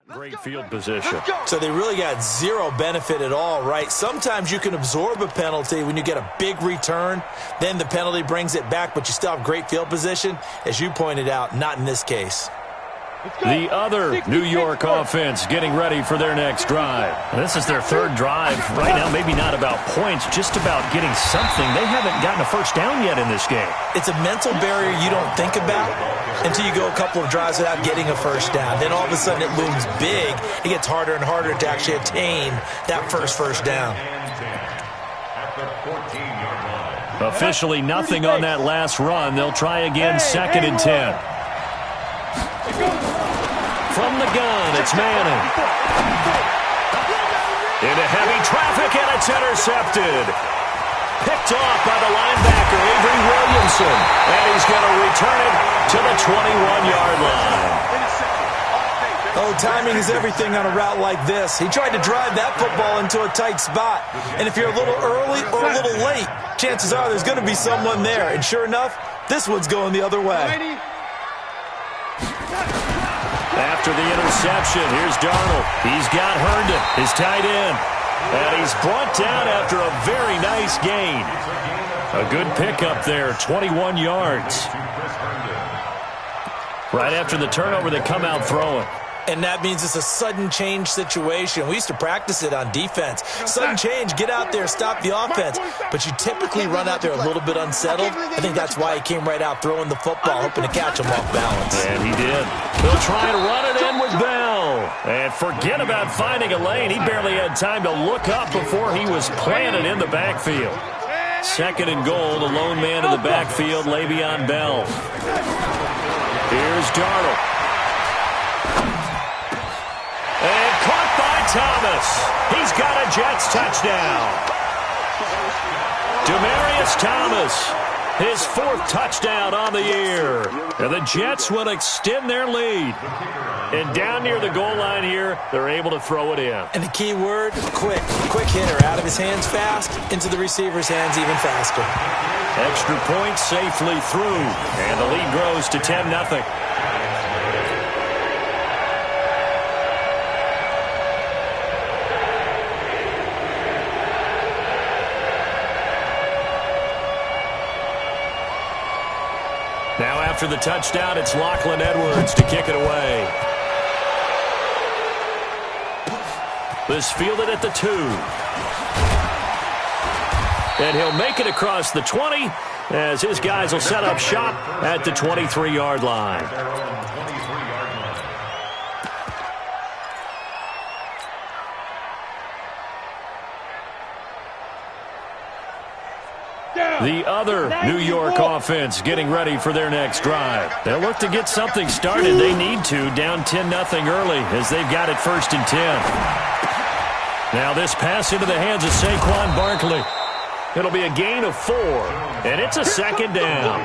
Great field position. So they really got zero benefit at all, right? Sometimes you can absorb a penalty when you get a big return. Then the penalty brings it back, but you still have great field position. As you pointed out, not in this case. The other New York offense getting ready for their next drive. This is their third drive. Right now, maybe not about points, just about getting something. They haven't gotten a first down yet in this game. It's a mental barrier you don't think about until you go a couple of drives without getting a first down. Then all of a sudden it looms big. It gets harder and harder to actually attain that first down. Officially nothing on that last run. They'll try again, 2nd and 10. From the gun, it's Manning. Into heavy traffic, and it's intercepted. Picked off by the linebacker, Avery Williamson. And he's going to return it to the 21-yard line. Oh, timing is everything on a route like this. He tried to drive that football into a tight spot. And if you're a little early or a little late, chances are there's going to be someone there. And sure enough, this one's going the other way. After the interception, here's Darnold. He's got Herndon, his tight end. And he's brought down after a very nice gain. A good pickup there, 21 yards. Right after the turnover, they come out throwing. And that means it's a sudden change situation. We used to practice it on defense. Sudden change, get out there, stop the offense. But you typically run out there a little bit unsettled. I think that's why he came right out throwing the football, hoping to catch him off balance. And he did. They'll try to run it in with Bell. And forget about finding a lane. He barely had time to look up before he was planted in the backfield. 2nd and goal, the lone man in the backfield, Le'Veon Bell. Here's Darnold. And caught by Thomas. He's got a Jets touchdown. Demaryius Thomas, his 4th touchdown on the year. And the Jets will extend their lead. And down near the goal line here, they're able to throw it in. And the key word, quick. Quick hitter. Out of his hands fast, into the receiver's hands even faster. Extra point safely through. And the lead grows to 10-0. Now after the touchdown, it's Lachlan Edwards to kick it away. This fielded at the 2. And he'll make it across the 20 as his guys will set up shop at the 23-yard line. The other New York offense getting ready for their next drive. They'll look to get something started. They need to, down 10-0 early as they've got it 1st and 10. Now this pass into the hands of Saquon Barkley. It'll be a gain of 4, and it's a 2nd down. A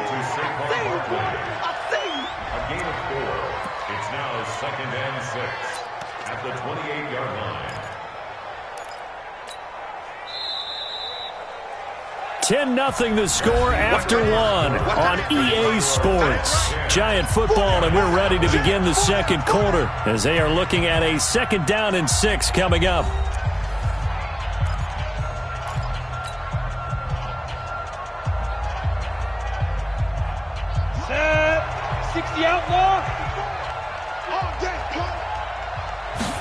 gain of 4. It's now 2nd and 6 at the 28-yard line. 10-0 the score after 1 on EA Sports. Giant football, and we're ready to begin the 2nd quarter as they are looking at a 2nd down and 6 coming up. Set. 60 outlaw.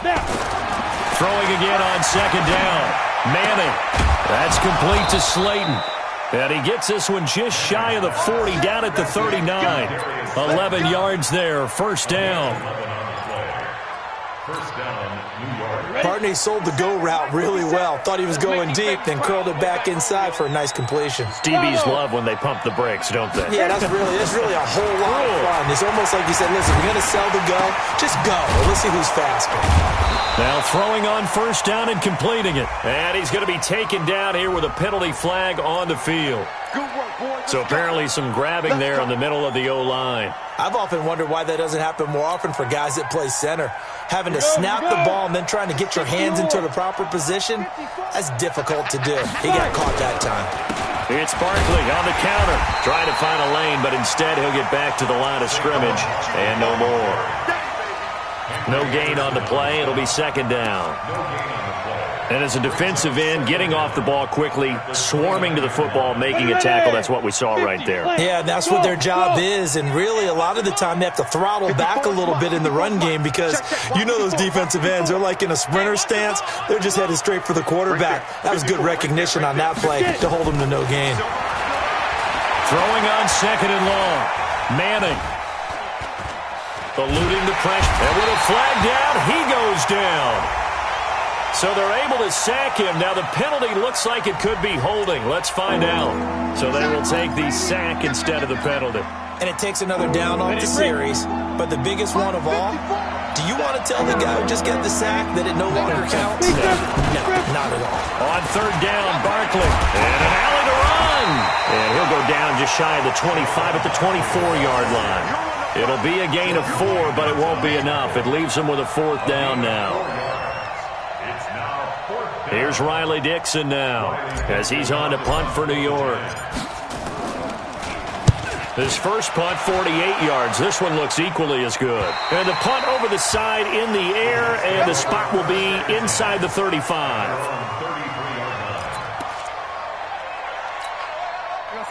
Now. Throwing again on 2nd down. Manning. That's complete to Slayton. And he gets this one just shy of the 40, down at the 39. 11 yards there, 1st down. First down, New York. Partney sold the go route really well. Thought he was going deep, then curled it back inside for a nice completion. DBs love when they pump the brakes, don't they? Yeah, that's really a whole lot of fun. It's almost like you said, listen, we're going to sell the go. Just go. Let's see who's faster. Now throwing on 1st down and completing it. And he's going to be taken down here with a penalty flag on the field. So apparently some grabbing there in the middle of the O-line. I've often wondered why that doesn't happen more often for guys that play center. Having to snap the ball and then trying to get your hands into the proper position, that's difficult to do. He got caught that time. It's Barkley on the counter, trying to find a lane, but instead he'll get back to the line of scrimmage and no more. No gain on the play. It'll be second down. And as a defensive end, getting off the ball quickly, swarming to the football, making a tackle, that's what we saw right there. Yeah, and that's what their job is. And really, a lot of the time, they have to throttle back a little bit in the run game because you know those defensive ends, they're like in a sprinter stance. They're just headed straight for the quarterback. That was good recognition on that play to hold them to no gain. Throwing on second and long. Manning. Eluding the pressure. And with a flag down, he goes down. So they're able to sack him. Now the penalty looks like it could be holding. Let's find out. So they will take the sack instead of the penalty. And it takes another down off the series. But the biggest one of all, do you want to tell the guy who just got the sack that it no longer counts? No, not at all. On third down, Barkley. And an alley to run. And he'll go down just shy of the 25 at the 24-yard line. It'll be a gain of 4, but it won't be enough. It leaves him with a fourth down now. Here's Riley Dixon now as he's on to punt for New York. His first punt, 48 yards. This one looks equally as good. And the punt over the side in the air, and the spot will be inside the 35.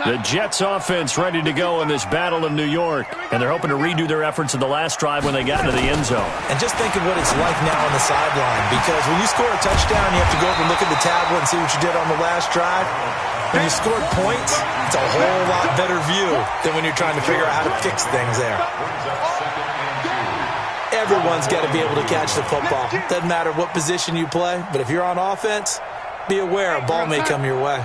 The Jets offense ready to go in this battle of New York. And they're hoping to redo their efforts in the last drive when they got into the end zone. And just think of what it's like now on the sideline. Because when you score a touchdown, you have to go over and look at the tablet and see what you did on the last drive. When you scored points, it's a whole lot better view than when you're trying to figure out how to fix things there. Everyone's got to be able to catch the football. Doesn't matter what position you play, but if you're on offense, be aware a ball may come your way.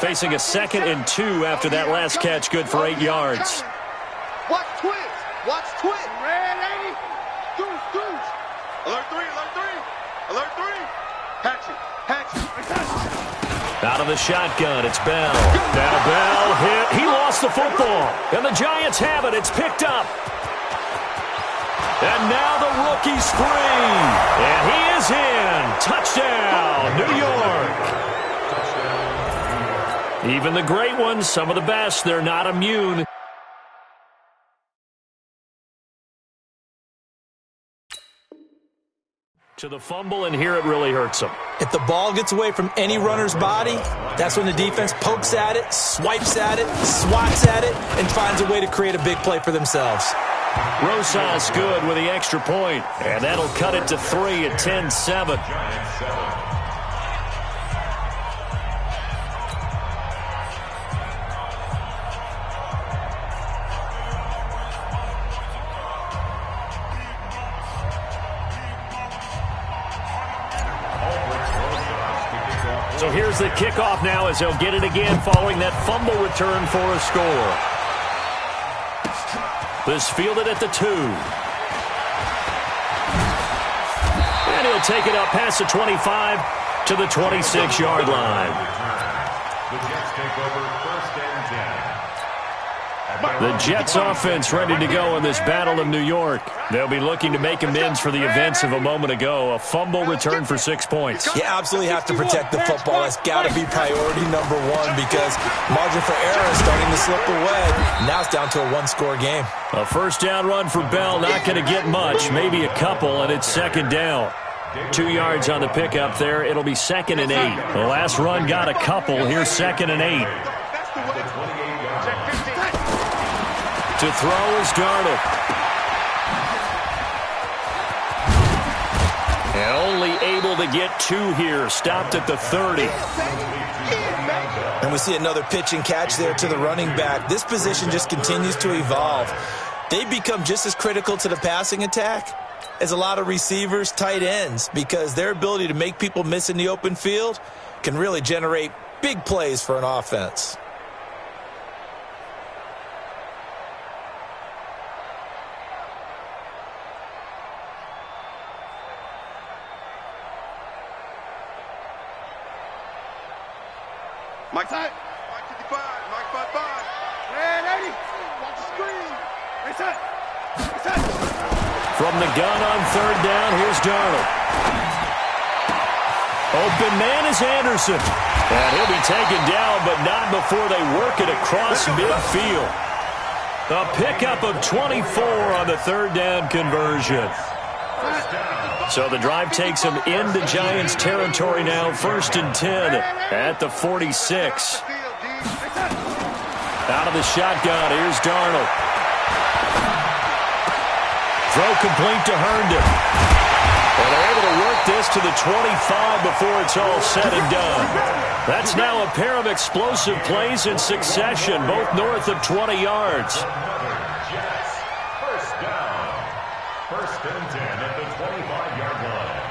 Facing a 2nd and 2 after that last catch, good for 8 yards. Watch twitch. Watch twitch. Red 80. Deuce. Alert 3. Alert 3. Hatch it. Out of the shotgun, it's Bell. Now Bell hit. He lost the football. And the Giants have it. It's picked up. And now the rookie's free. And he is in. Touchdown, New York. Even the great ones, some of the best, they're not immune. To the fumble, and here it really hurts them. If the ball gets away from any runner's body, that's when the defense pokes at it, swipes at it, swats at it, and finds a way to create a big play for themselves. Rosas good with the extra point, and that'll cut it to 3 at 10-7. So here's the kickoff now as they'll get it again following that fumble return for a score. This fielded at the 2. And he'll take it up past the 25 to the 26-yard line. The Jets take over 1st and 10. The Jets offense ready to go in this battle of New York. They'll be looking to make amends for the events of a moment ago. A fumble return for 6 points. You absolutely have to protect the football. That's got to be priority number 1 because margin for error is starting to slip away. Now it's down to a 1-score game. A first down run for Bell, not going to get much, maybe a couple, and it's 2nd down. 2 yards on the pickup there. It'll be 2nd and 8. The last run got a couple. Here's 2nd and 8. To throw is Darnold. And only able to get 2 here. Stopped at the 30. And we see another pitch and catch there to the running back. This position just continues to evolve. They become just as critical to the passing attack as a lot of receivers, tight ends, because their ability to make people miss in the open field can really generate big plays for an offense. Mike 55, Mike 55. Red 80. Watch the screen. Reset. From the gun on 3rd down, here's Darnold. Open man is Anderson. And he'll be taken down, but not before they work it across midfield. A pickup of 24 on the 3rd down conversion. So the drive takes him into Giants territory now, 1st and 10 at the 46. Out of the shotgun, here's Darnold. Throw complete to Herndon. And they're able to work this to the 25 before it's all said and done. That's now a pair of explosive plays in succession, both north of 20 yards. Jets, first down. 1st and 10 at the 25-yard line.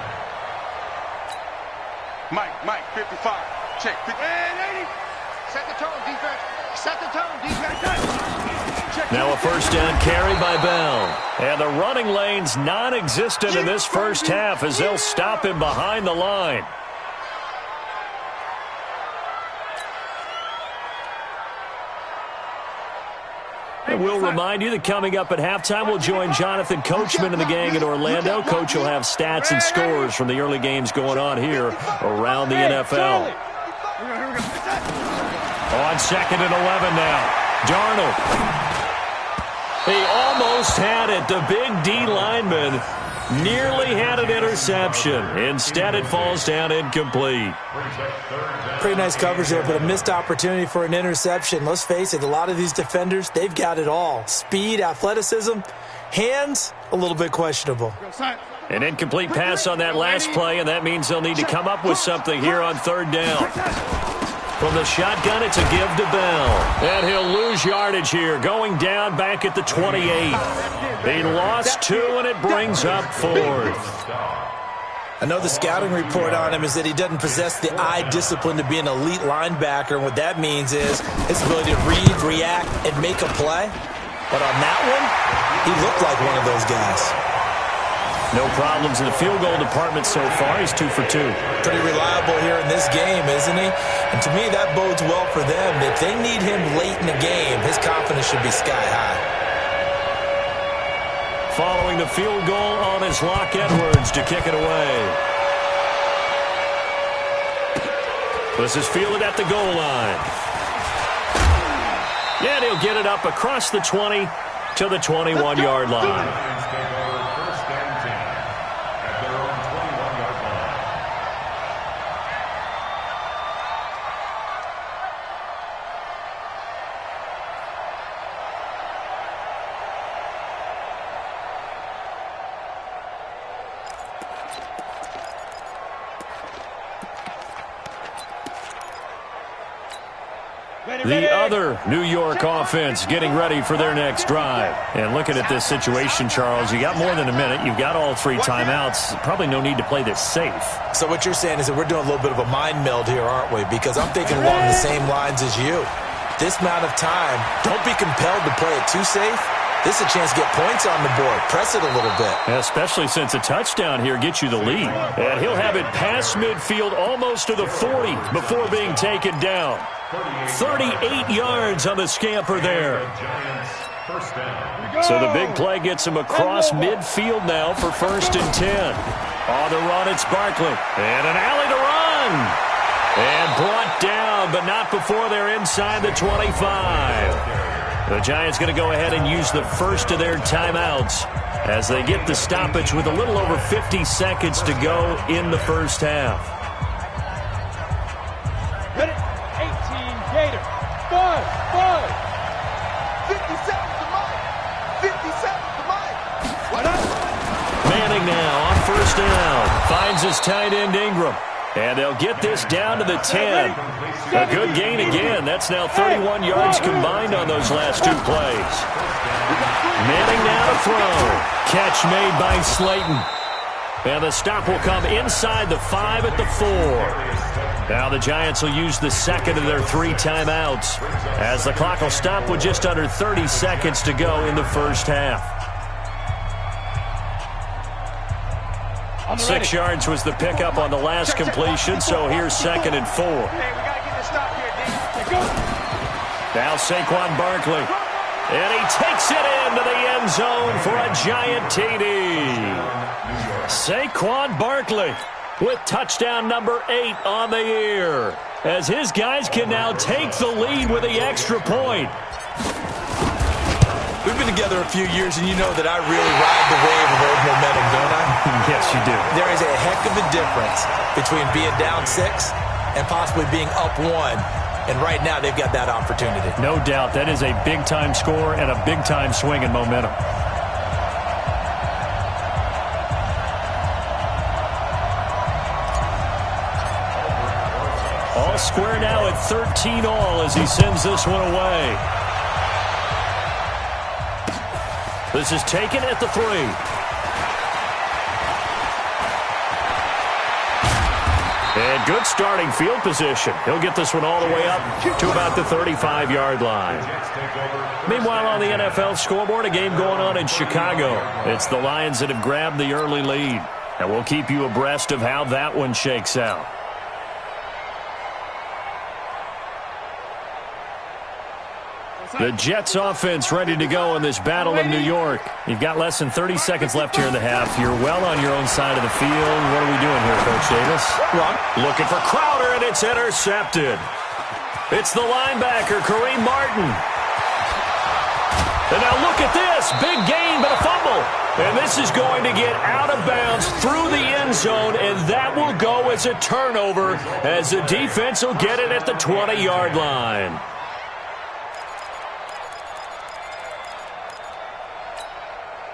Mike, 55. Check. And 80. Set the tone, defense. Set the tone, defense. Now a first down carry by Bell. And the running lane's non-existent in this first half as they'll stop him behind the line. And we'll remind you that coming up at halftime, we'll join Jonathan Coachman and the gang in Orlando. Coach will have stats and scores from the early games going on here around the NFL. On 2nd and 11 now. Darnold. He almost had it. The big D lineman nearly had an interception. Instead, it falls down incomplete. Pretty nice coverage there, but a missed opportunity for an interception. Let's face it, a lot of these defenders, they've got it all. Speed, athleticism, hands, a little bit questionable. An incomplete pass on that last play, and that means they'll need to come up with something here on 3rd down. From the shotgun, it's a give to Bell. And he'll lose yardage here, going down back at the 28. He lost 2, and it brings up 4th. I know the scouting report on him is that he doesn't possess the eye discipline to be an elite linebacker, and what that means is his ability to read, react, and make a play. But on that one, he looked like one of those guys. No problems in the field goal department so far. He's 2 for 2. Pretty reliable here in this game, isn't he? And to me, that bodes well for them. If they need him late in the game, his confidence should be sky high. Following the field goal on his Locke Edwards to kick it away. This is fielded at the goal line. And he'll get it up across the 20 to the 21-yard line. The other New York offense getting ready for their next drive. And looking at this situation, Charles, you got more than a minute. You've got all 3 timeouts. Probably no need to play this safe. So what you're saying is that we're doing a little bit of a mind meld here, aren't we? Because I'm thinking along the same lines as you. This amount of time, don't be compelled to play it too safe. This is a chance to get points on the board. Press it a little bit. Especially since a touchdown here gets you the lead. And he'll have it past midfield almost to the 40 before being taken down. 38 yards on the scamper there. So the big play gets him across midfield now for 1st and 10. On the run, it's Barkley. And an alley to run. And brought down, but not before they're inside the 25. The Giants going to go ahead and use the first of their timeouts as they get the stoppage with a little over 50 seconds to go in the first half. Ready? 18 Gator. 5. 57 to Mike. 57 to Mike. What up? Manning now on first down. Finds his tight end Ingram. And they'll get this down to the 10. A good gain again. That's now 31 yards combined on those last 2 plays. Manning now to throw. Catch made by Slayton. And the stop will come inside the 5 at the 4. Now the Giants will use the second of their 3 timeouts as the clock will stop with just under 30 seconds to go in the first half. 6 yards was the pickup on the last completion, so here's 2nd and 4. Hey, we got to get this stop here, D. Now Saquon Barkley. And he takes it into the end zone for a Giant TD. Saquon Barkley with touchdown number 8 on the year, as his guys can now take the lead with the extra point. We've been together a few years, and you know that I really ride the wave of old momentum, don't I? Yes, you do. There is a heck of a difference between being down 6 and possibly being up 1. And right now, they've got that opportunity. No doubt. That is a big-time score and a big-time swing in momentum. All square now at 13 all as he sends this one away. This is taken at the 3. And good starting field position. He'll get this one all the way up to about the 35-yard line. Meanwhile, on the NFL scoreboard, a game going on in Chicago. It's the Lions that have grabbed the early lead. And we'll keep you abreast of how that one shakes out. The Jets offense ready to go in this battle of New York. You've got less than 30 seconds left here in the half. You're well on your own side of the field. What are we doing here, Coach Davis? Looking for Crowder, and it's intercepted. It's the linebacker, Kareem Martin. And now look at this. Big gain, but a fumble. And this is going to get out of bounds through the end zone, and that will go as a turnover as the defense will get it at the 20-yard line.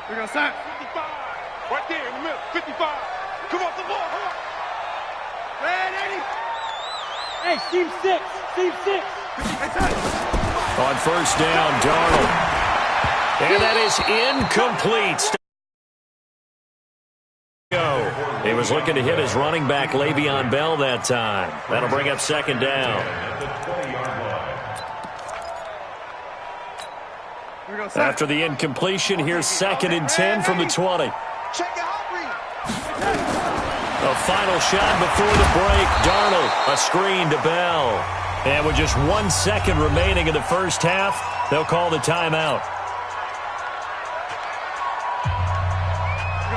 We got sign 55. Right there in the middle. 55. Come off the ball. Come on. Ready? Hey, team 6. Team 6. On first down, Darnold. And that is incomplete. He was looking to hit his running back, Le'Veon Bell, that time. That'll bring up second down. After the incompletion, here's 2nd and 10 from the 20. A final shot before the break. Darnold, a screen to Bell. And with just 1 second remaining in the first half, they'll call the timeout.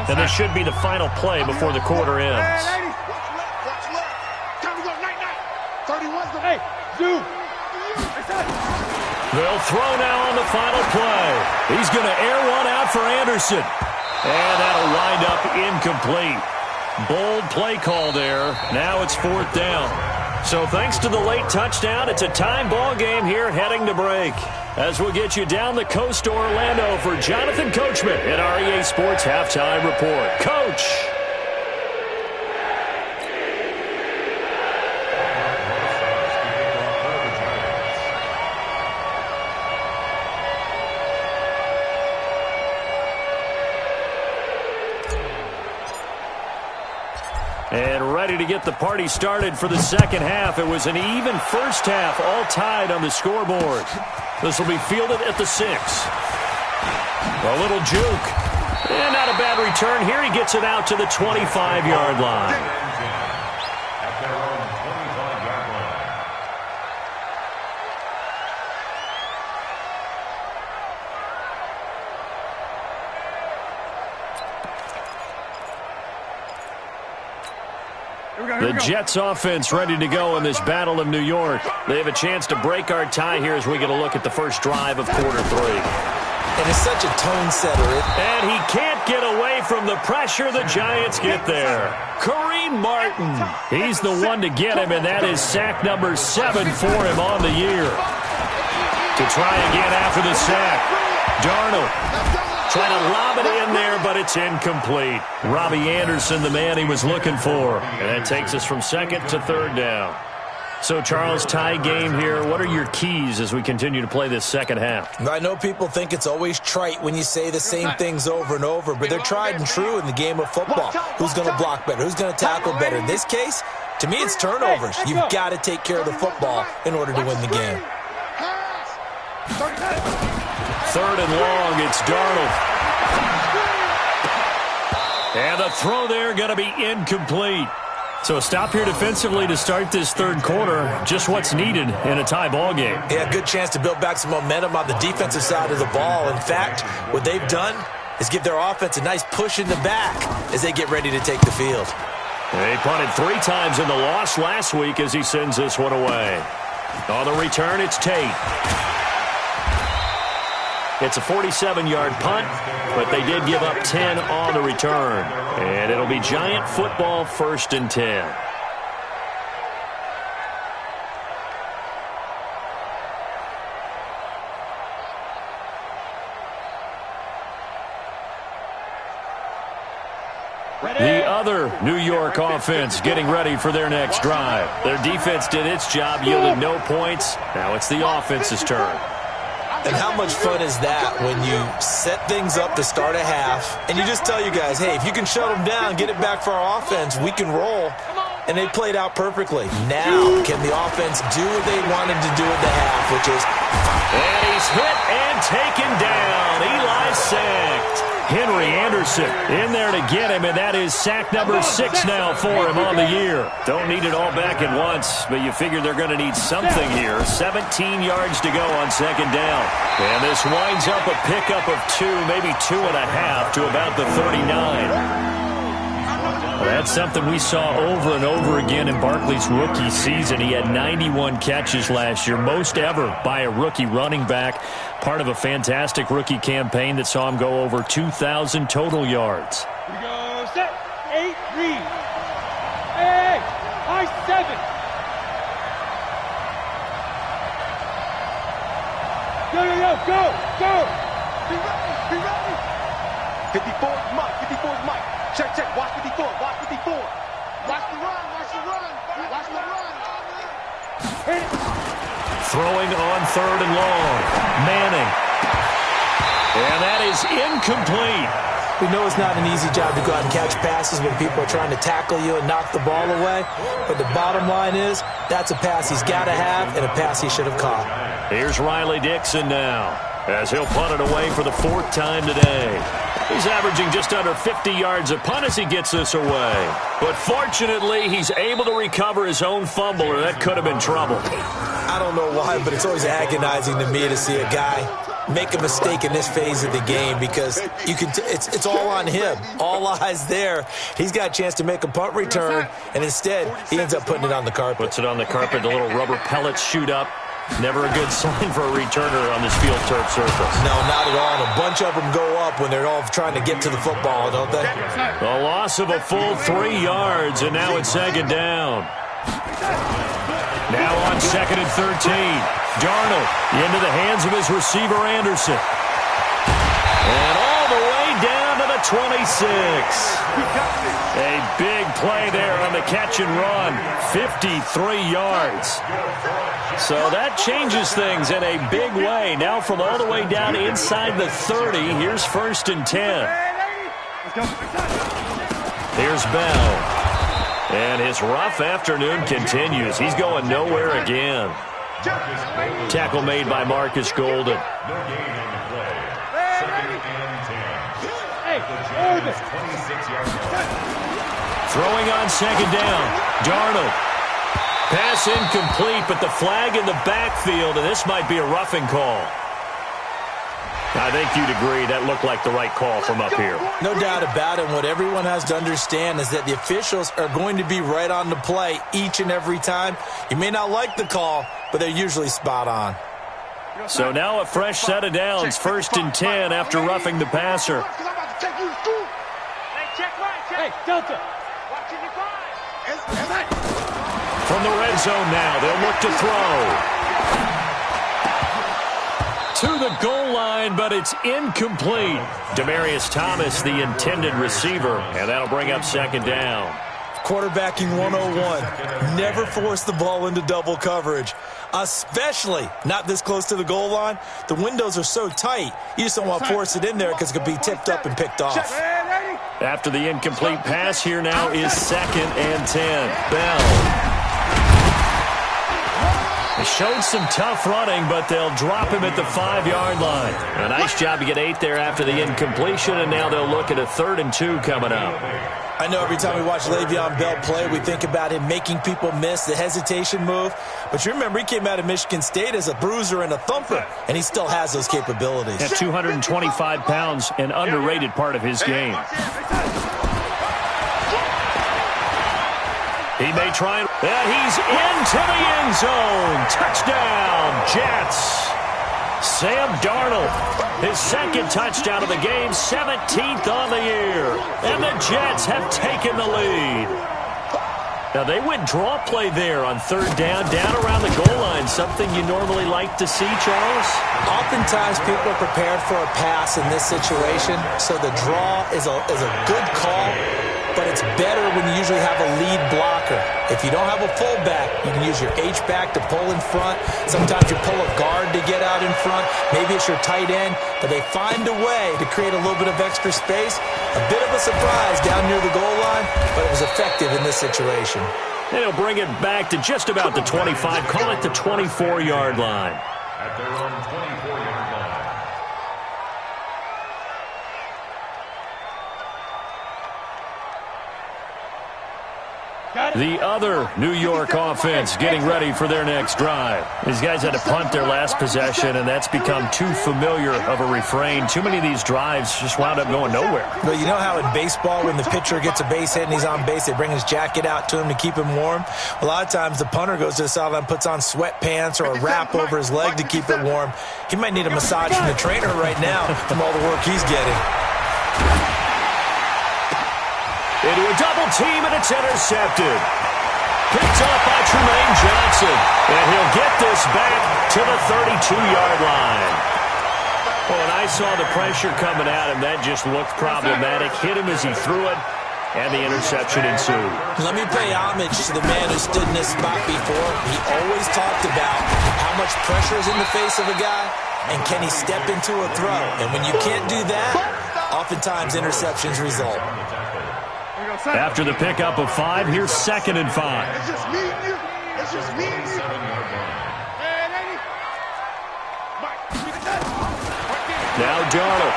And this should be the final play before the quarter ends. Hey, Zoo. They'll throw now on the final play. He's going to air one out for Anderson. And that'll wind up incomplete. Bold play call there. Now it's 4th down. So thanks to the late touchdown, it's a time ball game here heading to break. As we'll get you down the coast to Orlando for Jonathan Coachman at our EA Sports Halftime Report. Coach. And ready to get the party started for the second half. It was an even first half, all tied on the scoreboard. This will be fielded at the 6. A little juke. And not a bad return here. He gets it out to the 25-yard line. At their own 25-yard line. The Jets offense ready to go in this battle of New York. They have a chance to break our tie here as we get a look at the first drive of quarter 3. And it's such a tone setter. And he can't get away from the pressure the Giants get there. Kareem Martin. He's the one to get him, and that is sack number 7 for him on the year. To try again after the sack. Darnold trying to lob it in there, but it's incomplete. Robbie Anderson, the man he was looking for. And that takes us from 2nd to 3rd down. So, Charles, tie game here. What are your keys as we continue to play this second half? I know people think it's always trite when you say the same things over and over, but they're tried and true in the game of football. Who's going to block better? Who's going to tackle better? In this case, to me, it's turnovers. You've got to take care of the football in order to win the game. 3rd and long, it's Darnold. And the throw there going to be incomplete. So a stop here defensively to start this 3rd quarter. Just what's needed in a tie ball game. Yeah, good chance to build back some momentum on the defensive side of the ball. In fact, what they've done is give their offense a nice push in the back as they get ready to take the field. They punted 3 times in the loss last week as he sends this one away. On the return, it's Tate. It's a 47-yard punt, but they did give up 10 on the return. And it'll be Giant football, 1st and 10. The other New York offense getting ready for their next drive. Their defense did its job, yielded no points. Now it's the offense's turn. And how much fun is that when you set things up to start a half, and you just tell you guys, hey, if you can shut them down, get it back for our offense, we can roll. And they played out perfectly. Now, can the offense do what they wanted to do at the half, which is... And he's hit and taken down. Eli sacked. Henry Anderson in there to get him, and that is sack number 6 now for him on the year. Don't need it all back at once, but you figure they're going to need something here. 17 yards to go on 2nd down. And this winds up a pickup of 2, maybe 2.5 to about the 39. That's something we saw over and over again in Barkley's rookie season. He had 91 catches last year, most ever by a rookie running back. Part of a fantastic rookie campaign that saw him go over 2,000 total yards. We go set, 8, read. Hey, high 7. Go. Be ready. 54 is Mike. Check. Watch 54. Watch the run. Throwing on 3rd and long. Manning. And that is incomplete. We know it's not an easy job to go out and catch passes when people are trying to tackle you and knock the ball away. But the bottom line is, that's a pass he's got to have and a pass he should have caught. Here's Riley Dixon now, as he'll punt it away for the 4th time today. He's averaging just under 50 yards a punt as he gets this away. But fortunately, he's able to recover his own fumble, or that could have been trouble. I don't know why, but it's always agonizing to me to see a guy make a mistake in this phase of the game, because it's all on him. All eyes there. He's got a chance to make a punt return, and instead, he ends up putting it on the carpet. Puts it on the carpet, the little rubber pellets shoot up. Never a good sign for a returner on this field turf surface. No, not at all. And a bunch of them go up when they're all trying to get to the football, don't they? A loss of a full 3 yards, and now it's 2nd down. Now on 2nd and 13. Darnold into the hands of his receiver, Anderson. And all the way down to the 26. A big play there on the catch and run. 53 yards. So that changes things in a big way. Now from all the way down inside the 30, here's 1st and 10. Here's Bell. And his rough afternoon continues. He's going nowhere again. Tackle made by Marcus Golden. Throwing on 2nd down. Darnold. Pass incomplete, but the flag in the backfield, and this might be a roughing call. I think you'd agree that looked like the right call from up here. No doubt about it. What everyone has to understand is that the officials are going to be right on the play each and every time. You may not like the call, but they're usually spot on. So now a fresh set of downs, 1st and 10 after roughing the passer. Hey, Delta. From the red zone now, they'll look to throw. To the goal line, but it's incomplete. Demaryius Thomas, the intended receiver, and that'll bring up 2nd down. Quarterbacking 101. Never force the ball into double coverage, especially not this close to the goal line. The windows are so tight, you just don't want to force it in there because it could be tipped up and picked off. After the incomplete pass, here now is 2nd and 10. Bell. They showed some tough running, but they'll drop him at the 5-yard line. A nice job to get 8 there after the incompletion, and now they'll look at a 3rd and 2 coming up. I know every time we watch Le'Veon Bell play, we think about him making people miss, the hesitation move. But you remember, he came out of Michigan State as a bruiser and a thumper, and he still has those capabilities. At 225 pounds, an underrated part of his game. He may try, and he's into the end zone. Touchdown, Jets. Sam Darnold, his second touchdown of the game, 17th on the year. And the Jets have taken the lead. Now, they went draw play there on third down around the goal line, something you normally like to see, Charles? Oftentimes, people are prepared for a pass in this situation, so the draw is a good call, but it's better when you usually have a lead blocker. If you don't have a fullback, you can use your H-back to pull in front. Sometimes you pull a guard to get out in front. Maybe it's your tight end, but they find a way to create a little bit of extra space. A bit of a surprise down near the goal line, but it was effective in this situation. And he'll bring it back to just about the 25, call it the 24-yard line. At their own 24-yard line. The other New York offense getting ready for their next drive. These guys had to punt their last possession, and that's become too familiar of a refrain. Too many of these drives just wound up going nowhere. But you know how in baseball, when the pitcher gets a base hit and he's on base, they bring his jacket out to him to keep him warm? A lot of times the punter goes to the sideline, puts on sweatpants or a wrap over his leg to keep it warm. He might need a massage from the trainer right now from all the work he's getting. Into a double team, and it's intercepted. Picked up by Tremaine Johnson. And he'll get this back to the 32-yard line. Well, when I saw the pressure coming at him, that just looked problematic. Hit him as he threw it, and the interception ensued. Let me pay homage to the man who stood in this spot before. He always talked about how much pressure is in the face of a guy, and can he step into a throw. And when you can't do that, oftentimes interceptions result. After the pickup of 5, here's 2nd and 5. It's just me and you. It's just me and you. Now Darnold.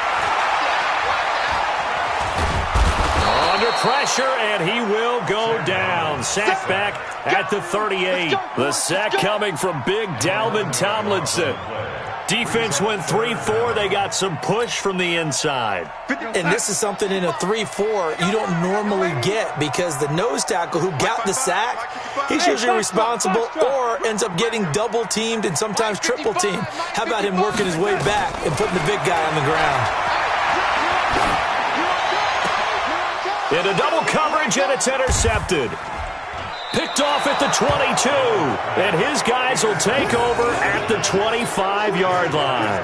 Under pressure, and he will go down. Sack back at the 38. The sack coming from big Dalvin Tomlinson. Defense went 3-4. They got some push from the inside. And this is something in a 3-4 you don't normally get, because the nose tackle who got the sack, he's usually responsible or ends up getting double-teamed and sometimes triple-teamed. How about him working his way back and putting the big guy on the ground? Into double coverage, and it's intercepted. Picked off at the 22, and his guys will take over at the 25-yard line.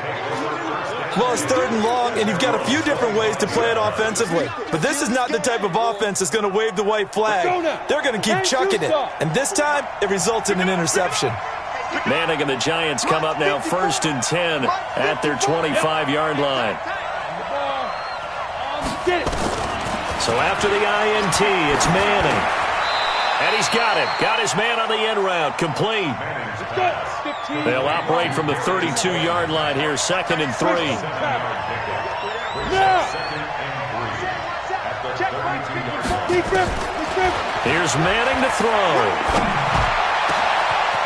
Well, it's 3rd and long, and you've got a few different ways to play it offensively. But this is not the type of offense that's going to wave the white flag. They're going to keep chucking it. And this time, it results in an interception. Manning and the Giants come up now 1st and 10 at their 25-yard line. So after the INT, it's Manning. And he's got it. Got his man on the end route. Complete. They'll operate from the 32-yard line here. 2nd and 3. Here's Manning to throw.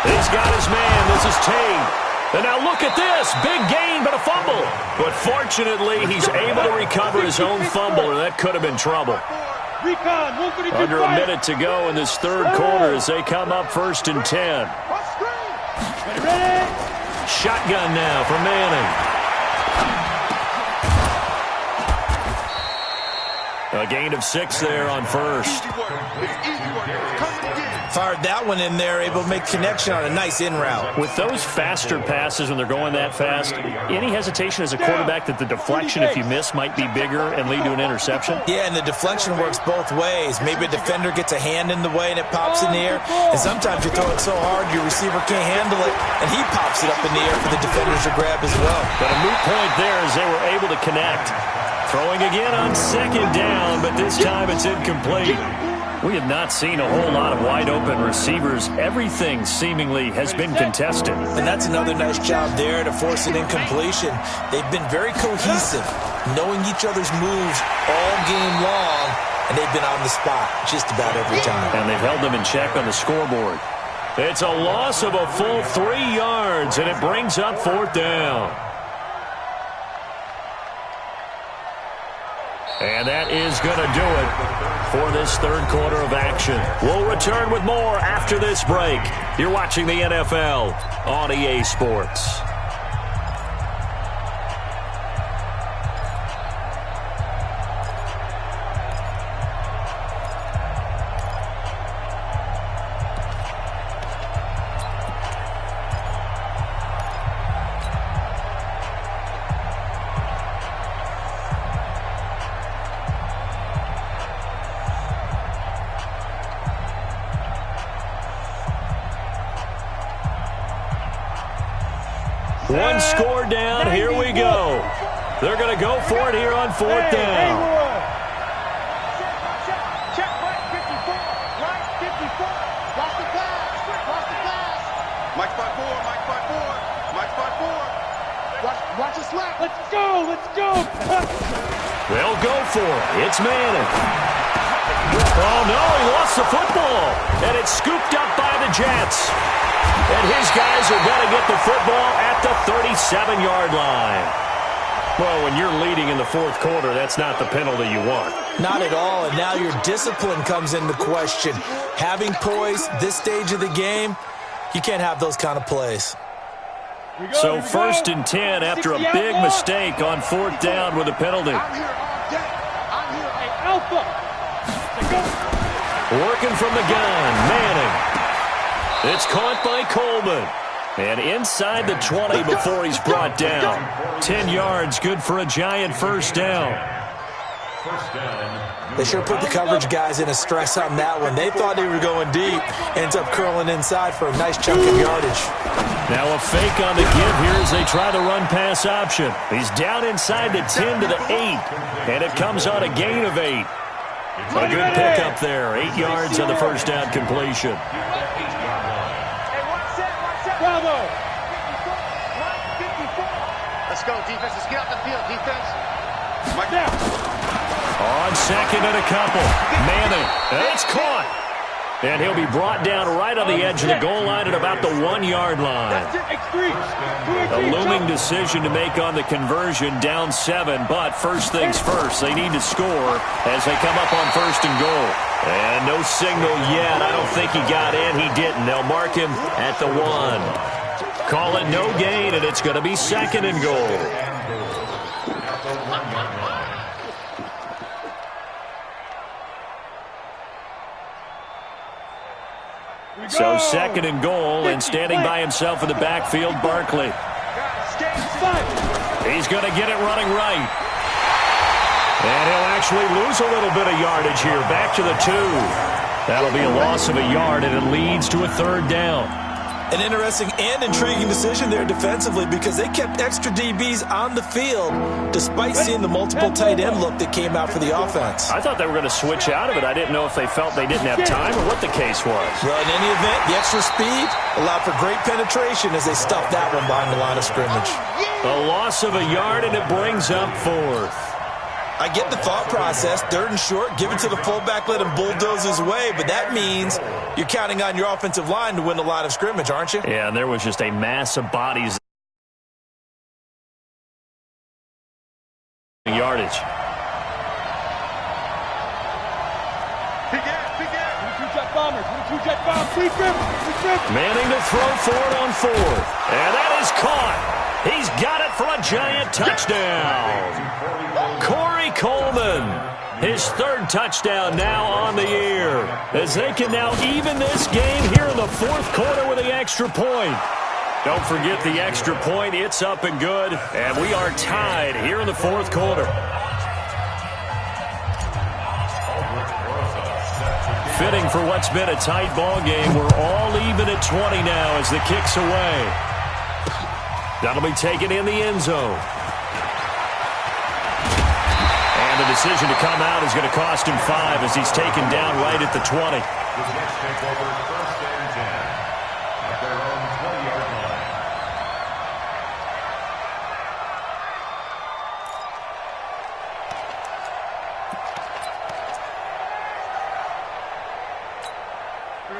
He's got his man. This is Tate. And now look at this. Big gain, but a fumble. But fortunately, he's able to recover his own fumble, or that could have been trouble. Under a minute to go in this 3rd quarter as they come up 1st and 10. Shotgun now for Manning. A gain of 6 there on 1st. Fired that one in there, able to make connection on a nice in route. With those faster passes when they're going that fast, any hesitation as a quarterback that the deflection, if you miss, might be bigger and lead to an interception? Yeah, and the deflection works both ways. Maybe a defender gets a hand in the way and it pops in the air. And sometimes you throw it so hard your receiver can't handle it, and he pops it up in the air for the defenders to grab as well. But a moot point there as they were able to connect. Throwing again on 2nd down, but this time it's incomplete. We have not seen a whole lot of wide-open receivers. Everything seemingly has been contested. And that's another nice job there to force an incompletion. They've been very cohesive, knowing each other's moves all game long, and they've been on the spot just about every time. And they've held them in check on the scoreboard. It's a loss of a full 3 yards, and it brings up 4th down. And that is going to do it for this 3rd quarter of action. We'll return with more after this break. You're watching the NFL on EA Sports. One score down. Here we go. They're going to go for it here on fourth down. Check right 54. Right 54. Cross the glass. Cross the glass. Mike spot 4. Mike spot 4. Mike spot 4. Watch the slap. Let's go. Let's go. They'll go for it. It's Manning. Oh, no, he lost the football. And it's scooped up by the Jets. And his guys are going to get the football at the 37-yard line. Well, when you're leading in the fourth quarter, that's not the penalty you want. Not at all, and now your discipline comes into question. Having poise this stage of the game, you can't have those kind of plays. So first and 10 after a big mistake on fourth down with a penalty. I'm here all day. I'm here. Hey, Alpha. Working from the gun, Manning. It's caught by Coleman. And inside the 20 before he's brought down. 10 yards, good for a giant first down. They sure put the coverage guys in a stress on that one. They thought they were going deep. Ends up curling inside for a nice chunk of yardage. Now a fake on the give here as they try the run-pass option. He's down inside the 10 to the 8. And it comes on a gain of 8. A good pickup there. 8 yards on the first down completion. Bravo. Let's go, defense. Let's get off the field, defense. Mike down. On second and a couple. Manning. It's caught. And he'll be brought down right on the edge of the goal line at about the 1-yard line. A looming decision to make on the conversion, down 7. But first things first, they need to score as they come up on first and goal. And no signal yet. I don't think he got in. He didn't. They'll mark him at the 1. Call it no gain, and it's going to be second and goal. So second and goal, and standing by himself in the backfield, Barkley. He's going to get it running right. And he'll actually lose a little bit of yardage here. Back to the 2. That'll be a loss of a yard, and it leads to a third down. An interesting and intriguing decision there defensively because they kept extra DBs on the field despite seeing the multiple tight end look that came out for the offense. I thought they were going to switch out of it. I didn't know if they felt they didn't have time or what the case was. Well, in any event, the extra speed allowed for great penetration as they stuffed that one behind the line of scrimmage. A loss of a yard, and it brings up fourth. I get the thought process, 3rd and short, give it to the fullback, let him bulldoze his way, but that means you're counting on your offensive line to win the line of scrimmage, aren't you? Yeah, and there was just a mass of bodies. Yardage. Manning to throw for it on 4th. And that is caught. He's got it for a giant touchdown. Corey Coleman, his 3rd touchdown now on the year, as they can now even this game here in the 4th quarter with the extra point. Don't forget the extra point. It's up and good, and we are tied here in the 4th quarter. Fitting for what's been a tight ball game. We're all even at 20 now as the kick's away. That'll be taken in the end zone. And the decision to come out is going to cost him 5 as he's taken down right at the 20.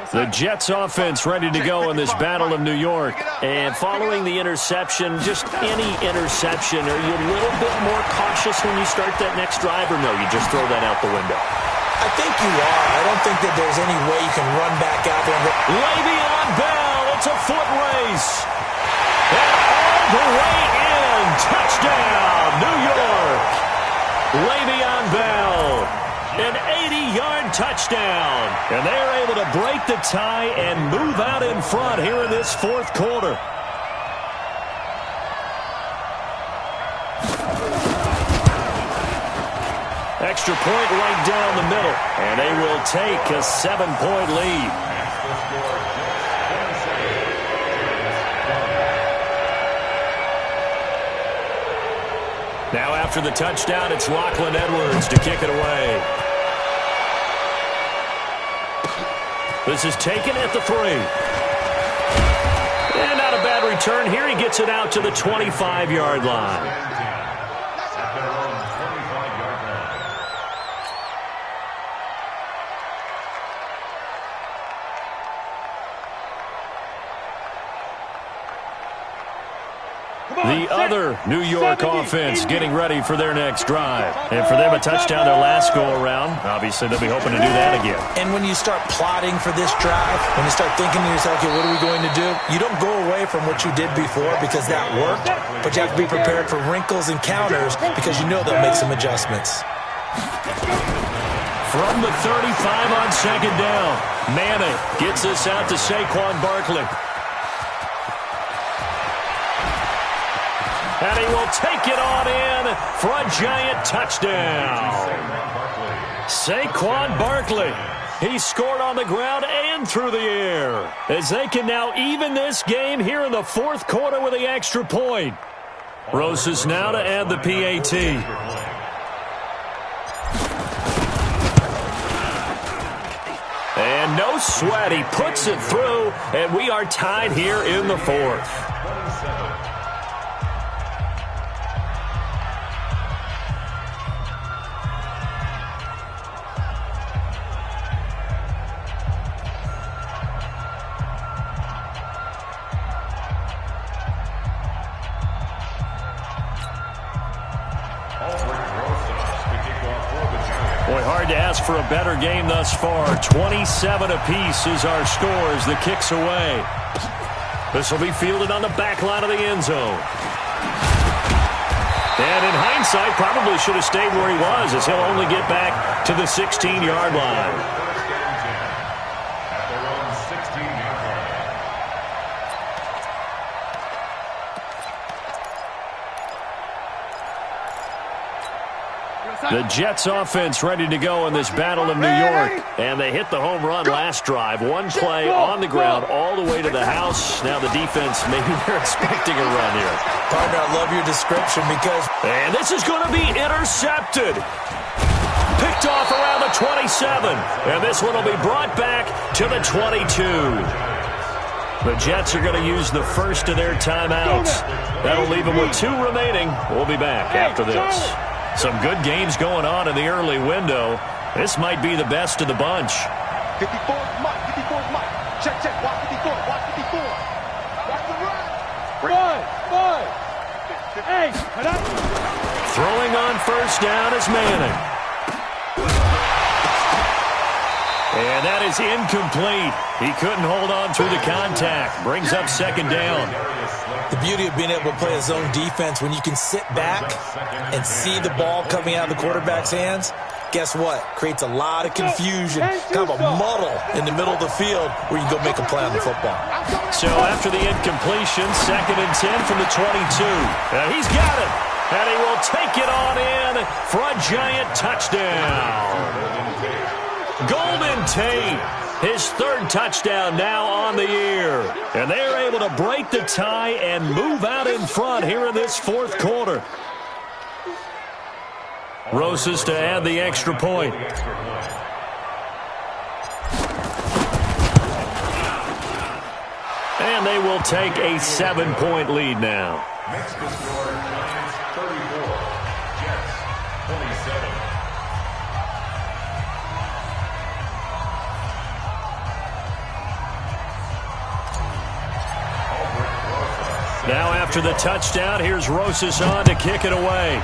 The Jets offense ready to go in this Battle of New York. And following the interception, just any interception, are you a little bit more cautious when you start that next drive, or no, you just throw that out the window? I think you are. I don't think that there's any way you can run back out there. Le'Veon Bell, it's a foot race. And all the way in. Touchdown, New York. Le'Veon Bell. An 80-yard touchdown. And they're able to break the tie and move out in front here in this 4th quarter. Extra point right down the middle. And they will take a 7-point lead. Now after the touchdown, it's Lachlan Edwards to kick it away. This is taken at the 3. And not a bad return here. He gets it out to the 25-yard line. The other New York offense getting ready for their next drive. And for them, a touchdown their last go-around. Obviously, they'll be hoping to do that again. And when you start plotting for this drive, when you start thinking to yourself, okay, what are we going to do? You don't go away from what you did before because that worked, but you have to be prepared for wrinkles and counters because you know they'll make some adjustments. From the 35 on second down, Manning gets this out to Saquon Barkley. And he will take it on in for a giant touchdown. Saquon Barkley. He scored on the ground and through the air as they can now even this game here in the fourth quarter with the extra point. Rosas now to add the PAT. And no sweat. He puts it through, and we are tied here in the fourth. Boy, hard to ask for a better game thus far. 27 apiece is our score as the kick's away. This will be fielded on the back line of the end zone. And in hindsight, probably should have stayed where he was as he'll only get back to the 16-yard line. The Jets offense ready to go in this battle of New York. And they hit the home run last drive. One play on the ground all the way to the house. Now the defense, maybe they're expecting a run here. Partner, I love your description because... And this is going to be intercepted. Picked off around the 27. And this one will be brought back to the 22. The Jets are going to use the first of their timeouts. That'll leave them with 2 remaining. We'll be back after this. Some good games going on in the early window. This might be the best of the bunch. 54 is Mike. 54 is Mike. Check, check. Watch 54. Watch 54. Watch the run. 5. Hey, cut up. Throwing on first down is Manning. And that is incomplete. He couldn't hold on through the contact. Brings up second down. The beauty of being able to play a zone defense, when you can sit back and see the ball coming out of the quarterback's hands, guess what? Creates a lot of confusion, kind of a muddle in the middle of the field where you can go make a play on the football. So after the incompletion, 2nd and 10 from the 22. He's got it. And he will take it on in for a giant touchdown. Golden Tate. His 3rd touchdown now on the year. And they're able to break the tie and move out in front here in this 4th quarter. Rosas to add the extra point. And they will take a 7-point lead now. Next to score, Giants 34, Jets 27. Now after the touchdown, here's Rosas on to kick it away.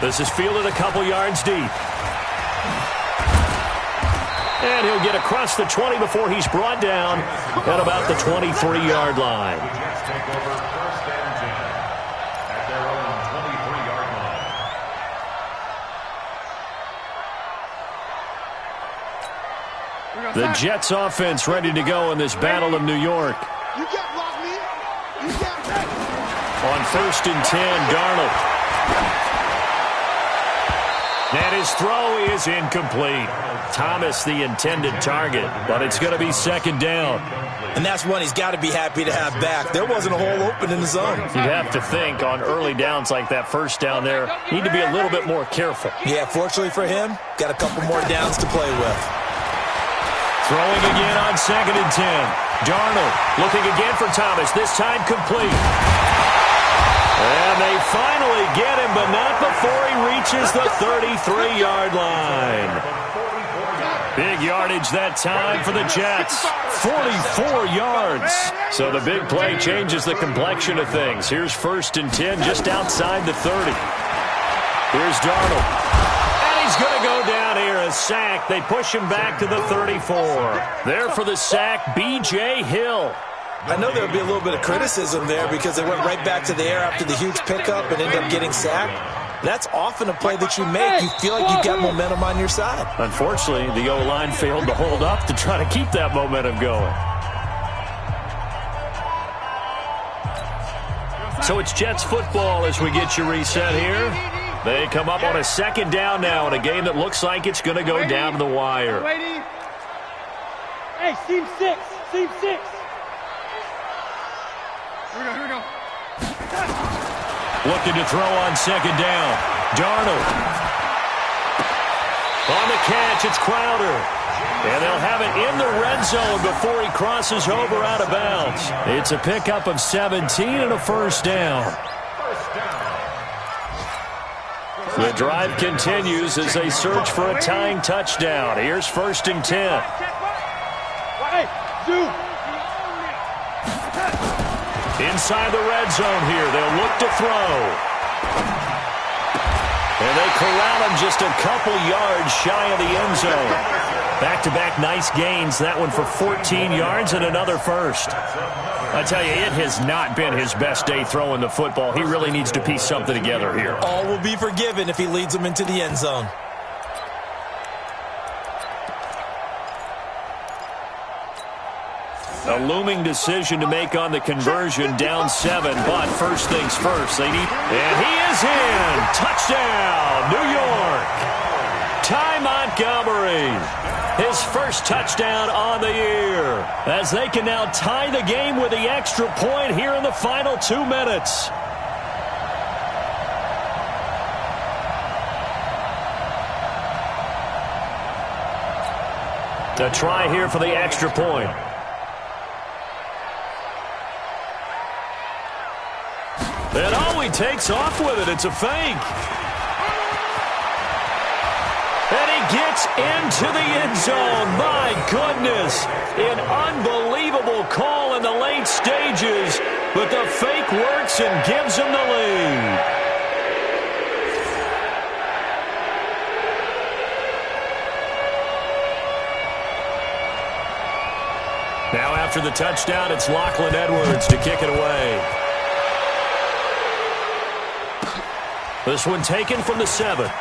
This is fielded a couple yards deep. And he'll get across the 20 before he's brought down at about the 23-yard line. The Jets take over 1st and 10 at their own 23-yard line. The Jets offense ready to go in this battle of New York. You got block me. You got me. On 1st and 10, Darnold. And his throw is incomplete. Thomas the intended target, but it's going to be second down. And that's one he's got to be happy to have back. There wasn't a hole open in the zone. You'd have to think on early downs like that first down there, need to be a little bit more careful. Yeah, fortunately for him, got a couple more downs to play with. Throwing again on 2nd and 10. Darnold looking again for Thomas, this time complete. And they finally get him, but not before he reaches the 33-yard line. Big yardage that time for the Jets. 44 yards. So the big play changes the complexion of things. Here's 1st and 10 just outside the 30. Here's Darnold. And he's going to go down here, a sack. They push him back to the 34. There for the sack, B.J. Hill. I know there'll be a little bit of criticism there because they went right back to the air after the huge pickup and ended up getting sacked. That's often a play that you make. You feel like you've got momentum on your side. Unfortunately, the O-line failed to hold up to try to keep that momentum going. So it's Jets football as we get you reset here. They come up on a 2nd down now in a game that looks like it's going to go down to the wire. Hey, seam 6. Seam 6. Here we go. Looking to throw on 2nd down. Darnold. On the catch, it's Crowder. And they'll have it in the red zone before he crosses over out of bounds. It's a pickup of 17 and a 1st down. The drive continues as they search for a tying touchdown. Here's 1st and 10. Hey, Zoo. Inside the red zone here, they'll look to throw. And they corral him just a couple yards shy of the end zone. Back-to-back nice gains, that one for 14 yards and another 1st. I tell you, it has not been his best day throwing the football. He really needs to piece something together here. All will be forgiven if he leads them into the end zone. A looming decision to make on the conversion, down 7, but first things first. They need, and he is in. Touchdown, New York. Ty Montgomery, his first touchdown on the year, as they can now tie the game with the extra point here in the final 2 minutes. To try here for the extra point. And oh, he takes off with it. It's a fake. And he gets into the end zone. My goodness. An unbelievable call in the late stages. But the fake works and gives him the lead. Now after the touchdown, it's Lachlan Edwards to kick it away. This one taken from the 7.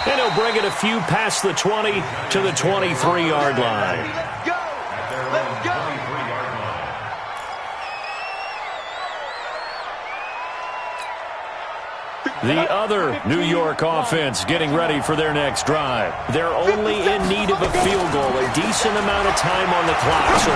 And he'll bring it a few past the 20 to the 23-yard line. Let's go. Let's go. The other New York offense getting ready for their next drive. They're only in need of a field goal, a decent amount of time on the clock. So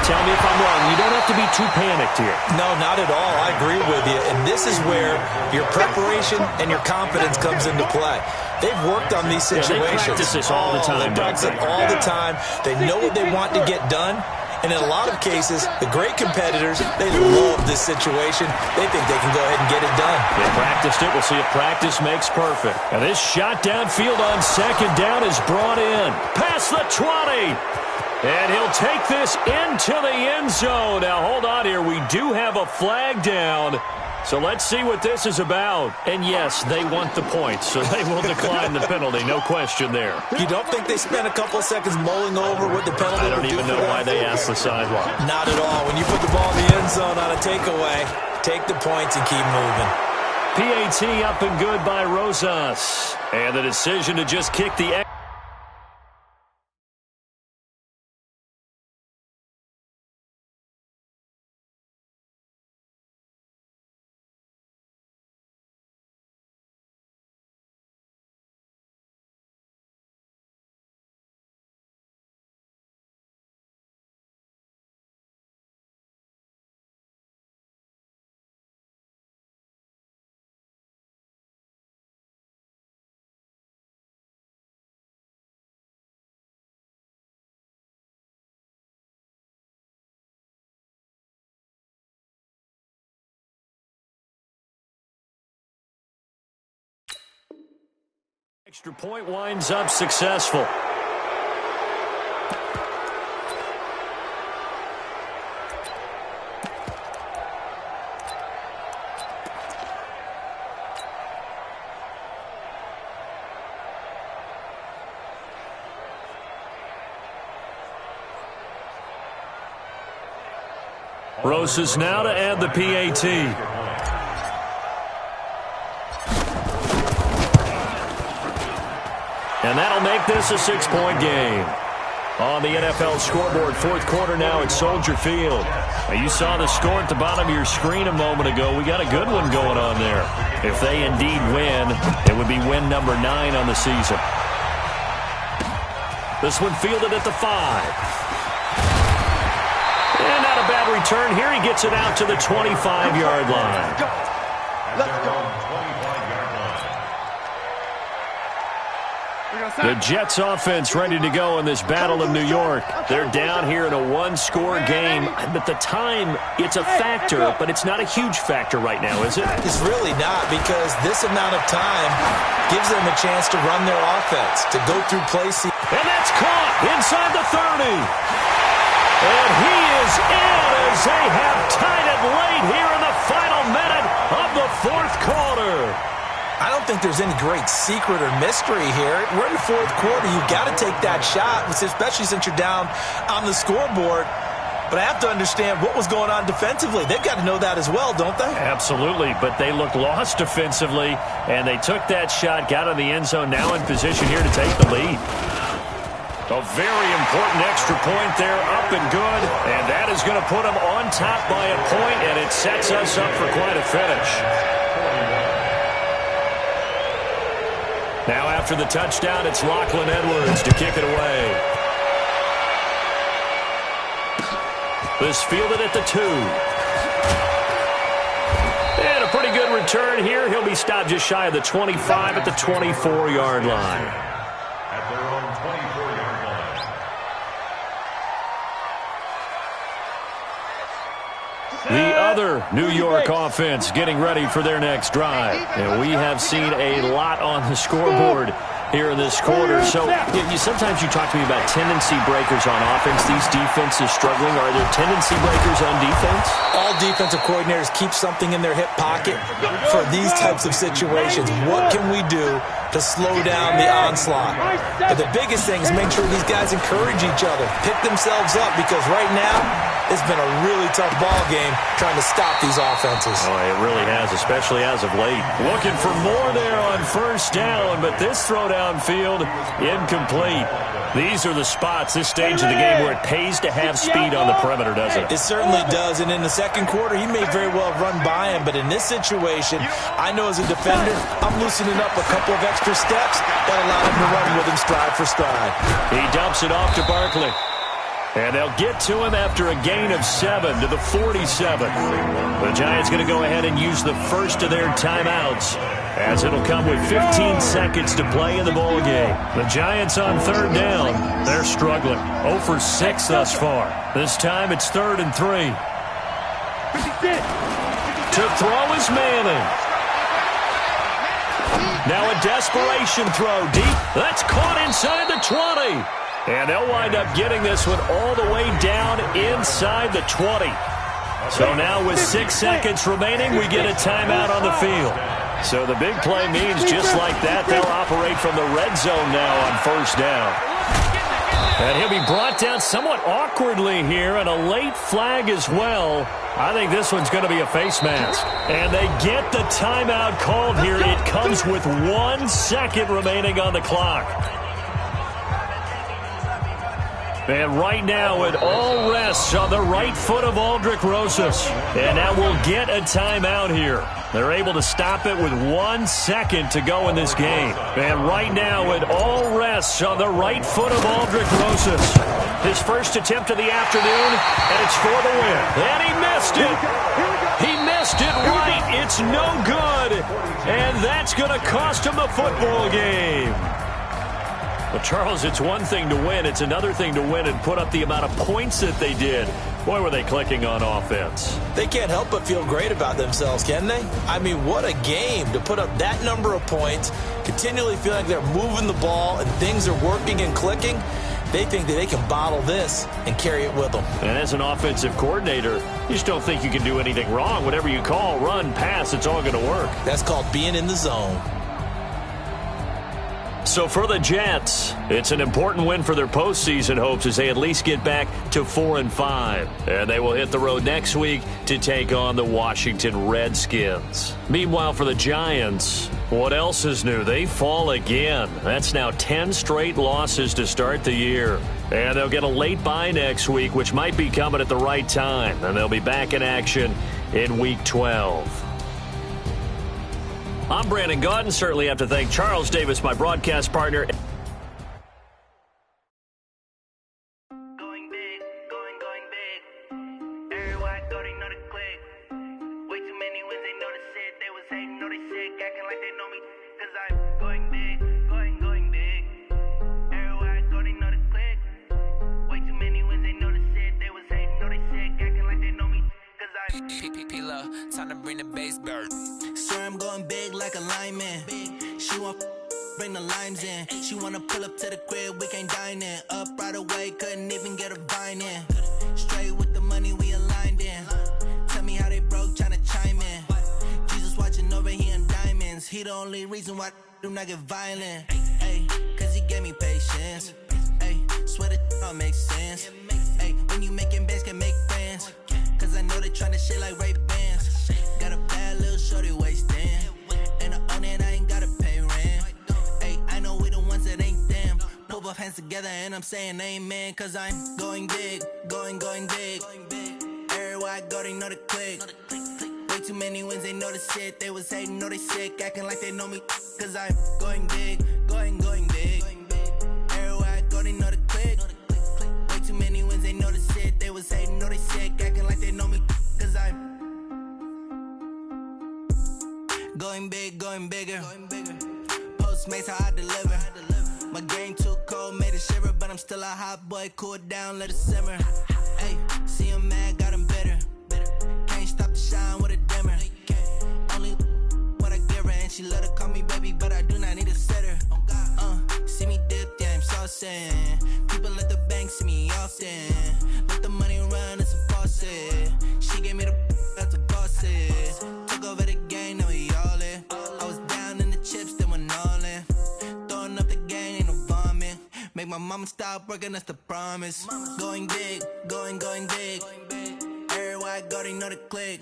tell me if I'm wrong. You don't have to be too panicked here. No, not at all. I agree with you. And this is where your preparation and your confidence comes into play. They've worked on these situations. They practice this all the time. They practice it all the time. They know what they want to get done. And in a lot of cases, the great competitors, they love this situation. They think they can go ahead and get it done. They practiced it. We'll see if practice makes perfect. And this shot downfield on 2nd down is brought in. Past the 20. And he'll take this into the end zone. Now, hold on here. We do have a flag down. So let's see what this is about. And yes, they want the points, so they will decline the penalty. No question there. You don't think they spent a couple of seconds mulling over what the penalty I don't even know why they asked the sideline. Not at all. When you put the ball in the end zone on a takeaway, take the points and keep moving. PAT up and good by Rosas. And the decision to just kick the Extra point winds up successful. Rosas now to add the PAT. And that'll make this a 6-point game. On the NFL scoreboard, fourth quarter now at Soldier Field. Now you saw the score at the bottom of your screen a moment ago. We got a good one going on there. If they indeed win, it would be win number 9 on the season. This one fielded at the 5. And not a bad return here. He gets it out to the 25-yard line. Let's go. The Jets offense ready to go in this Battle of New York. They're down here in a one-score game. But the time, it's a factor, but it's not a huge factor right now, is it? It's really not, because this amount of time gives them a chance to run their offense, to go through plays. And that's caught inside the 30. And he is in as they have tied it late here in the final minute of the fourth quarter. I don't think there's any great secret or mystery here. We're in the fourth quarter. You've got to take that shot, especially since you're down on the scoreboard. But I have to understand what was going on defensively. They've got to know that as well, don't they? Absolutely, but they look lost defensively, and they took that shot, got in the end zone, now in position here to take the lead. A very important extra point there, up and good, and that is going to put them on top by a point, and it sets us up for quite a finish. Now after the touchdown, it's Lachlan Edwards to kick it away. This fielded at the 2. And a pretty good return here. He'll be stopped just shy of the 25 at the 24-yard line. At their own 24-yard line. The other New York offense getting ready for their next drive. And we have seen a lot on the scoreboard here in this quarter. So sometimes you talk to me about tendency breakers on offense. These defenses struggling. Are there tendency breakers on defense? All defensive coordinators keep something in their hip pocket for these types of situations. What can we do to slow down the onslaught? But the biggest thing is make sure these guys encourage each other, pick themselves up, because right now it's been a really tough ball game trying to stop these offenses. Oh, it really has, especially as of late. Looking for more there on first down, but this throw downfield, incomplete. These are the spots, this stage of the game, where it pays to have speed on the perimeter, doesn't it? It certainly does, and in the second quarter, he may very well run by him, but in this situation, I know as a defender, I'm loosening up a couple of extra steps that allow him to run with him stride for stride. He dumps it off to Barkley. And they'll get to him after a gain of 7 to the 47. The Giants going to go ahead and use the first of their timeouts, as it'll come with 15 seconds to play in the ball game. The Giants on third down. They're struggling. 0 for 6 thus far. This time it's 3rd and 3. To throw is Manning. Now a desperation throw deep. That's caught inside the 20. And they'll wind up getting this one all the way down inside the 20. So now with 6 seconds remaining, we get a timeout on the field. So the big play means just like that, they'll operate from the red zone now on first down. And he'll be brought down somewhat awkwardly here, and a late flag as well. I think this one's going to be a face mask. And they get the timeout called here. It comes with 1 second remaining on the clock. And right now, it all rests on the right foot of Aldrick Rosas. And now we'll get a timeout here. They're able to stop it with 1 second to go in this game. And right now, it all rests on the right foot of Aldrick Rosas. His first attempt of the afternoon, and it's for the win. And he missed it. He missed it right. It's no good. And that's going to cost him the football game. Well, Charles, it's one thing to win. It's another thing to win and put up the amount of points that they did. Boy, were they clicking on offense. They can't help but feel great about themselves, can they? I mean, what a game to put up that number of points, continually feeling like they're moving the ball and things are working and clicking. They think that they can bottle this and carry it with them. And as an offensive coordinator, you just don't think you can do anything wrong. Whatever you call, run, pass, it's all going to work. That's called being in the zone. So for the Jets, it's an important win for their postseason hopes as they at least get back to 4-5. And they will hit the road next week to take on the Washington Redskins. Meanwhile, for the Giants, what else is new? They fall again. That's now 10 straight losses to start the year. And they'll get a late bye next week, which might be coming at the right time. And they'll be back in action in Week 12. I'm Brandon Gaudin. Certainly have to thank Charles Davis, my broadcast partner. Going big, going big. Everywhere I go, they know the click. Way too many wins, they know the shit. They was hating, know they sick, acting like they know me. Cause I'm going big, going big. Everywhere I go, they know the click. Way too many wins, they know the shit. They was hating, know they sick, acting like they know me. Cause I'm P-P-P-Love, time to bring the bass bird. Swear I'm going big like a lineman. She want bring the limes in. She wanna pull up to the crib, we can't dine in. Up right away, couldn't even get a vine in. Straight with the money we aligned in. Tell me how they broke, tryna chime in. Jesus watching over here in diamonds. He the only reason why I do not get violent. Ay, cause he gave me patience. Ay, swear that all makes sense. Ay, when you making bands, can make friends. Cause I know they tryna shit like Ray Bans. Got a bad little shorty wasting. And I own it, I ain't gotta pay rent. Ay, I know we the ones that ain't them. Put both hands together and I'm saying amen. Cause I'm going big, going big. Everywhere I go, they know the click. Way too many wins, they know the shit. They was hating, know they sick, acting like they know me. Cause I'm going big, going big. Everywhere I go, they know the click. Way too many wins, they know the shit. They was hating, know they sick, acting like they know me. Cause I'm going big, going bigger. Postmates how I deliver. My game too cold, made it shiver, but I'm still a hot boy. Cool it down, let it simmer. Hey, see him mad, got him bitter. Can't stop the shine with a dimmer. Only what I give her, and she let her call me baby, but I do not need a sitter. See me dip, yeah, I'm saucing. People at the bank see me often. Let the money run, it's a faucet. She gave me the that's a boss it. Took over the game, now we all in. I was down in the chips, then went all in. Throwing up the game, ain't no vomit. Make my mama stop working, that's the promise. Going big, going big. Everywhere I go, they know the click.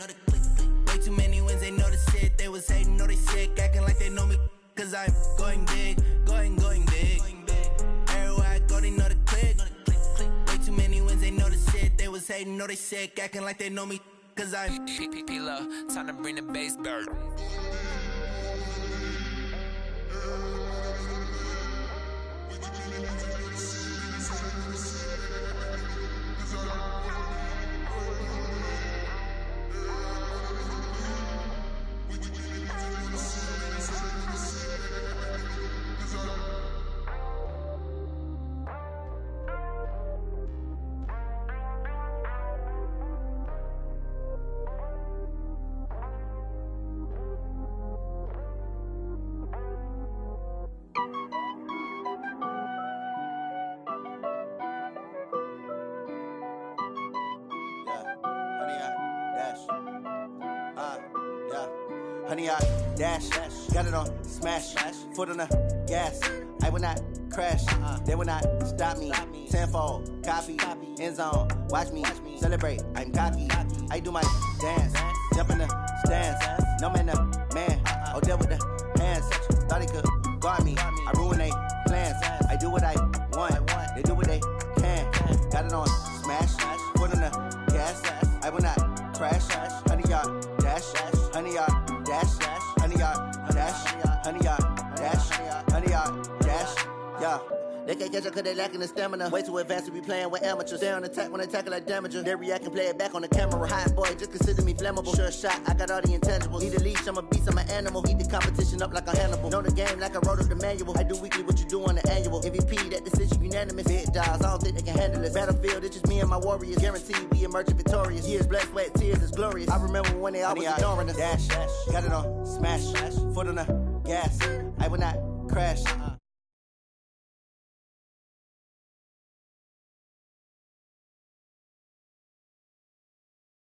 Way too many wins, they know the shit. They was hating, know they sick, acting like they know me. Cause I'm going big, going big. Everywhere I go, they know the click. Way too many wins, they know the shit. They was hating, know they sick, acting like they know me. Cause I'm P-P-P-Love, time to bring the bass bird. Honey, I dash, got it on smash, foot on the gas. I will not crash, they will not stop me. Tenfold, copy, end zone, watch me celebrate. I'm cocky, I do my dance, jump in the stands. No man, the man, oh, deal with the hands. Thought he could guard me, I ruin they plans. I do what I want, they do what they can. Got it on smash, foot on the gas. I will not crash, honey, y'all dash, honey, y'all dash, honey, y'all dash, honey, y'all dash, honey, y'all dash, yeah. They can't catch up cause they lacking the stamina. Way too advanced to be playing with amateurs. Stay on attack when they tackle like damager. They react and play it back on the camera. Hot boy, just consider me flammable. Sure shot, I got all the intangibles. Need a leash, I'm a beast, I'm an animal. Eat the competition up like a Hannibal. Know the game like I wrote up the manual. I do weekly what you do on the annual. MVP, that decision unanimous. Big dogs, I don't think they can handle this. Battlefield, it's just me and my warriors. Guaranteed we emerging victorious. Years, blood, sweat, tears, it's glorious. I remember when they always ignoring us. Dash, got it on, smash, foot on the gas. I will not crash.